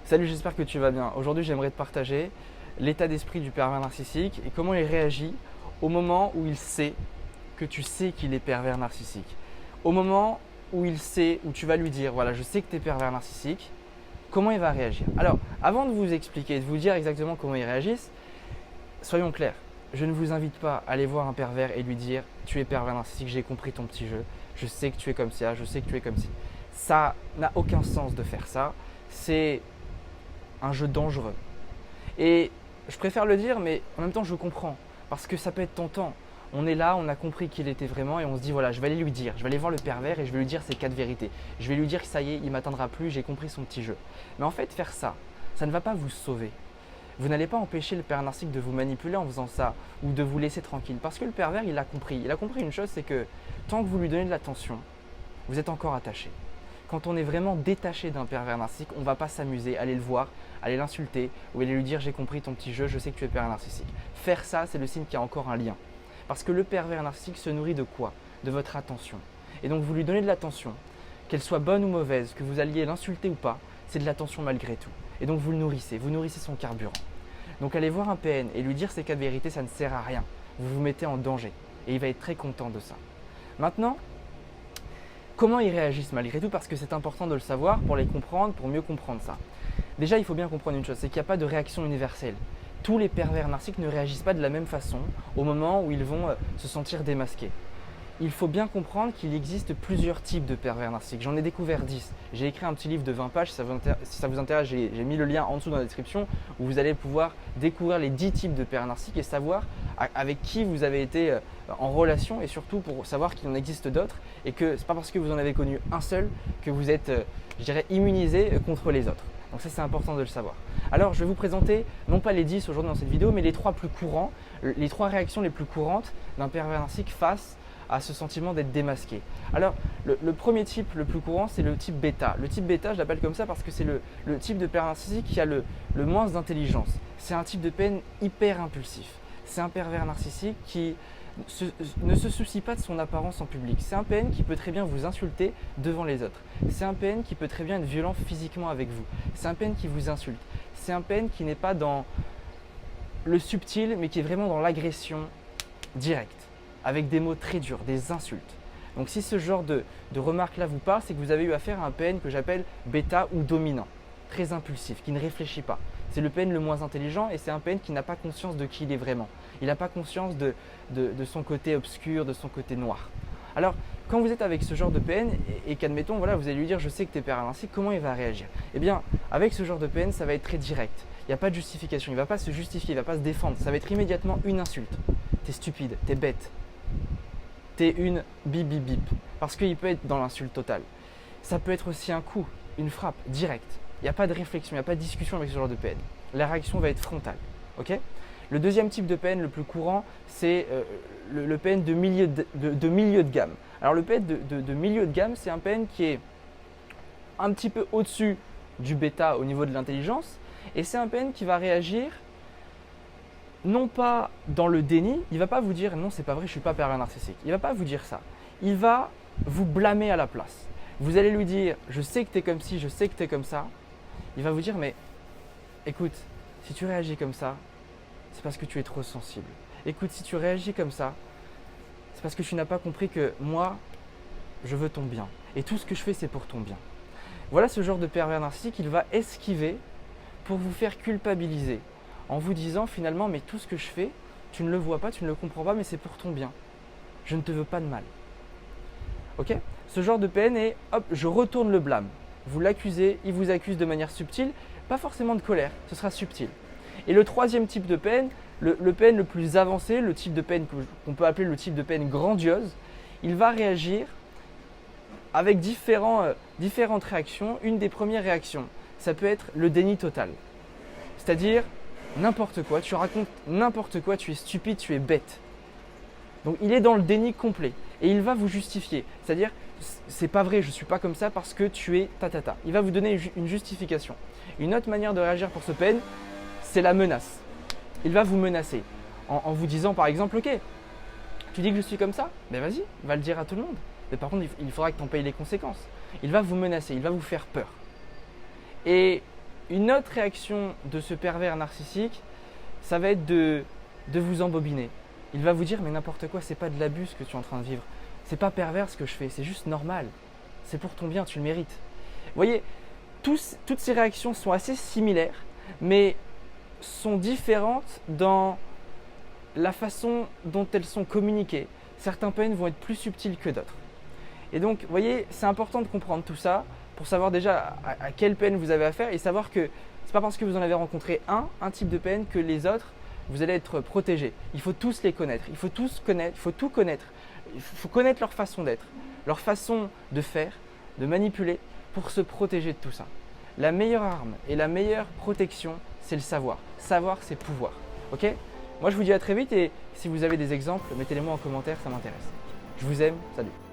Salut, j'espère que tu vas bien. Aujourd'hui, j'aimerais te partager l'état d'esprit du pervers narcissique et comment il réagit au moment où il sait que tu sais qu'il est pervers narcissique. Au moment où il sait, où tu vas lui dire, voilà, je sais que tu es pervers narcissique, comment il va réagir. Alors, avant de vous expliquer, de vous dire exactement comment il réagisse, soyons clairs. Je ne vous invite pas à aller voir un pervers et lui dire, tu es pervers narcissique, j'ai compris ton petit jeu, je sais que tu es comme ça, je sais que tu es comme ci. Ça n'a aucun sens de faire ça. C'est un jeu dangereux. Et je préfère le dire, mais en même temps, je comprends. Parce que ça peut être tentant. On est là, on a compris qui il était vraiment et on se dit, voilà, je vais aller lui dire. Je vais aller voir le pervers et je vais lui dire ces 4 vérités. Je vais lui dire que ça y est, il ne m'atteindra plus, j'ai compris son petit jeu. Mais en fait, faire ça, ça ne va pas vous sauver. Vous n'allez pas empêcher le pervers narcissique de vous manipuler en faisant ça ou de vous laisser tranquille. Parce que le pervers, il a compris. Il a compris une chose, c'est que tant que vous lui donnez de l'attention, vous êtes encore attaché. Quand on est vraiment détaché d'un pervers narcissique, on ne va pas s'amuser, aller le voir, aller l'insulter ou aller lui dire j'ai compris ton petit jeu, je sais que tu es pervers narcissique. Faire ça, c'est le signe qu'il y a encore un lien. Parce que le pervers narcissique se nourrit de quoi? De votre attention. Et donc vous lui donnez de l'attention, qu'elle soit bonne ou mauvaise, que vous alliez l'insulter ou pas, c'est de l'attention malgré tout. Et donc vous le nourrissez, vous nourrissez son carburant. Donc aller voir un PN et lui dire ces 4 vérités, ça ne sert à rien. Vous vous mettez en danger et il va être très content de ça. Maintenant, comment ils réagissent malgré tout, parce que c'est important de le savoir pour les comprendre, pour mieux comprendre ça. Déjà, il faut bien comprendre une chose, c'est qu'il n'y a pas de réaction universelle. Tous les pervers narcissiques ne réagissent pas de la même façon au moment où ils vont se sentir démasqués. Il faut bien comprendre qu'il existe plusieurs types de pervers narcissiques. J'en ai découvert 10. J'ai écrit un petit livre de 20 pages, si ça vous intéresse, j'ai mis le lien en dessous dans la description où vous allez pouvoir découvrir les 10 types de pervers narcissiques et savoir avec qui vous avez été en relation et surtout pour savoir qu'il en existe d'autres et que ce n'est pas parce que vous en avez connu un seul que vous êtes, je dirais, immunisé contre les autres. Donc ça, c'est important de le savoir. Alors, je vais vous présenter, non pas les 10 aujourd'hui dans cette vidéo, mais les 3 plus courants, les 3 réactions les plus courantes d'un pervers narcissique face à ce sentiment d'être démasqué. Alors, le premier type le plus courant, c'est le type bêta. Le type bêta, je l'appelle comme ça parce que c'est le type de pervers narcissique qui a le moins d'intelligence. C'est un type de peine hyper impulsif. C'est un pervers narcissique qui ne se soucie pas de son apparence en public. C'est un PN qui peut très bien vous insulter devant les autres. C'est un PN qui peut très bien être violent physiquement avec vous. C'est un PN qui vous insulte. C'est un PN qui n'est pas dans le subtil, mais qui est vraiment dans l'agression directe, avec des mots très durs, des insultes. Donc si ce genre de remarques-là vous parle, c'est que vous avez eu affaire à un PN que j'appelle bêta ou dominant, très impulsif, qui ne réfléchit pas. C'est le PN le moins intelligent et c'est un PN qui n'a pas conscience de qui il est vraiment. Il n'a pas conscience de son côté obscur, de son côté noir. Alors, quand vous êtes avec ce genre de PN et qu'admettons, voilà, vous allez lui dire « je sais que tu es pervers narcissique », comment il va réagir? Eh bien, avec ce genre de PN, ça va être très direct. Il n'y a pas de justification, il ne va pas se justifier, il ne va pas se défendre. Ça va être immédiatement une insulte. « T'es stupide, t'es bête, t'es une bip bip bip ». Parce qu'il peut être dans l'insulte totale. Ça peut être aussi un coup, une frappe, directe. Il n'y a pas de réflexion, il n'y a pas de discussion avec ce genre de PN. La réaction va être frontale. Okay? Le deuxième type de PN le plus courant, c'est le PN de milieu de gamme. Alors le PN de milieu de gamme, c'est un PN qui est un petit peu au-dessus du bêta au niveau de l'intelligence. Et c'est un PN qui va réagir non pas dans le déni, il ne va pas vous dire « non, c'est pas vrai, je ne suis pas pervers narcissique ». Il ne va pas vous dire ça. Il va vous blâmer à la place. Vous allez lui dire « je sais que tu es comme ci, je sais que tu es comme ça ». Il va vous dire « mais écoute, si tu réagis comme ça, c'est parce que tu es trop sensible. Écoute, si tu réagis comme ça, c'est parce que tu n'as pas compris que moi, je veux ton bien. Et tout ce que je fais, c'est pour ton bien. » Voilà ce genre de pervers narcissique, il va esquiver pour vous faire culpabiliser en vous disant finalement, mais tout ce que je fais, tu ne le vois pas, tu ne le comprends pas, mais c'est pour ton bien. Je ne te veux pas de mal. Ok? Ce genre de PN est, hop, je retourne le blâme. Vous l'accusez, il vous accuse de manière subtile, pas forcément de colère, ce sera subtil. Et le troisième type de PN, le PN le plus avancé, le type de PN qu'on peut appeler le type de PN grandiose, il va réagir avec différentes réactions. Une des premières réactions, ça peut être le déni total. C'est-à-dire n'importe quoi, tu racontes n'importe quoi, tu es stupide, tu es bête. Donc il est dans le déni complet et il va vous justifier. C'est-à-dire, c'est pas vrai, je suis pas comme ça parce que tu es ta. Il va vous donner une justification. Une autre manière de réagir pour ce PN, c'est la menace. Il va vous menacer en vous disant par exemple, ok, tu dis que je suis comme ça, ben vas-y, va le dire à tout le monde. Mais par contre, il faudra que tu en payes les conséquences. Il va vous menacer, il va vous faire peur. Et Une autre réaction de ce pervers narcissique, ça va être de vous embobiner. Il va vous dire mais n'importe quoi, c'est pas de l'abus ce que tu es en train de vivre. C'est pas pervers ce que je fais, c'est juste normal. C'est pour ton bien, tu le mérites. Vous voyez, toutes ces réactions sont assez similaires, mais sont différentes dans la façon dont elles sont communiquées. Certains peines vont être plus subtils que d'autres. Et donc, vous voyez, c'est important de comprendre tout ça pour savoir déjà à quelle peine vous avez affaire et savoir que ce n'est pas parce que vous en avez rencontré un type de peine que les autres, vous allez être protégés. Il faut tous les connaître, il faut tous connaître, il faut tout connaître. Il faut connaître leur façon d'être, leur façon de faire, de manipuler pour se protéger de tout ça. La meilleure arme et la meilleure protection, c'est le savoir. Savoir, c'est pouvoir. Ok ? Moi, je vous dis à très vite et si vous avez des exemples, mettez-les moi en commentaire, ça m'intéresse. Je vous aime, salut.